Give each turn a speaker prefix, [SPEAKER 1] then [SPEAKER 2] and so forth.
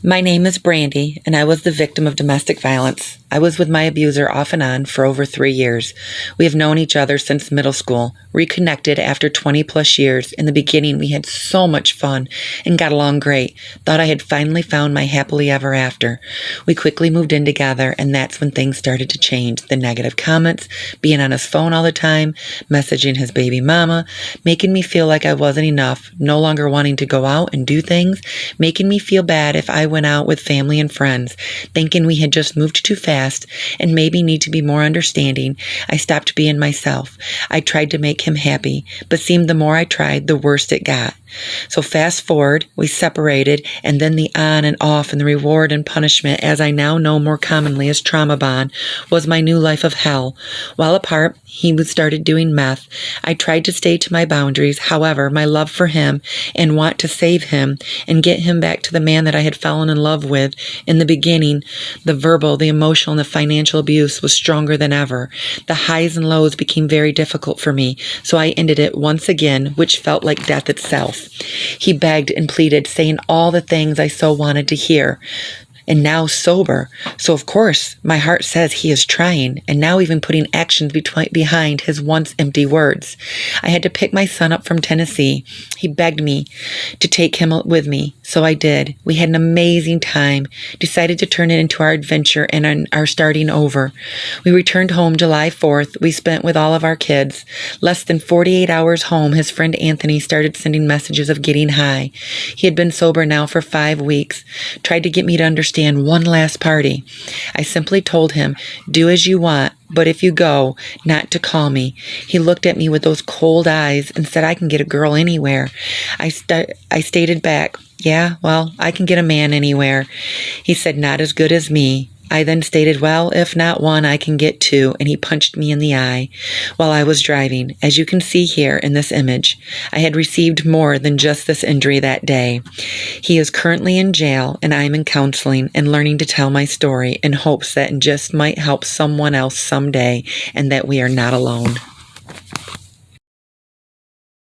[SPEAKER 1] My name is Brandy, and I was the victim of domestic violence. I was with my abuser off and on for over 3 years. We have known each other since middle school, reconnected after 20 plus years. In the beginning, we had so much fun and got along great. Thought I had finally found my happily ever after. We quickly moved in together, and that's when things started to change. The negative comments, being on his phone all the time, messaging his baby mama, making me feel like I wasn't enough, no longer wanting to go out and do things, making me feel bad if I went out with family and friends, thinking we had just moved too fast and maybe need to be more understanding. I stopped being myself. I tried to make him happy, but seemed the more I tried, the worse it got. So fast forward, we separated, and then the on and off and the reward and punishment, as I now know more commonly as trauma bond, was my new life of hell. While apart, he started doing meth. I tried to stay to my boundaries. However, my love for him and want to save him and get him back to the man that I had fallen in love with in the beginning, the verbal, the emotional, and the financial abuse was stronger than ever. The highs and lows became very difficult for me, so I ended it once again, which felt like death itself. He begged and pleaded, saying all the things I so wanted to hear. And now sober. So of course, my heart says he is trying, and now even putting actions behind his once empty words. I had to pick my son up from Tennessee. He begged me to take him with me, so I did. We had an amazing time, decided to turn it into our adventure and our starting over. We returned home July 4th. We spent with all of our kids. Less than 48 hours home, his friend Anthony started sending messages of getting high. He had been sober now for 5 weeks, tried to get me to understand one last party. I simply told him, do as you want, but if you go, not to call me. He looked at me with those cold eyes and said, I can get a girl anywhere. I stated back, yeah, well, I can get a man anywhere. He said, not as good as me. I then stated, well, if not one, I can get two, and he punched me in the eye while I was driving. As you can see here in this image, I had received more than just this injury that day. He is currently in jail, and I am in counseling and learning to tell my story in hopes that it just might help someone else someday and that we are not alone.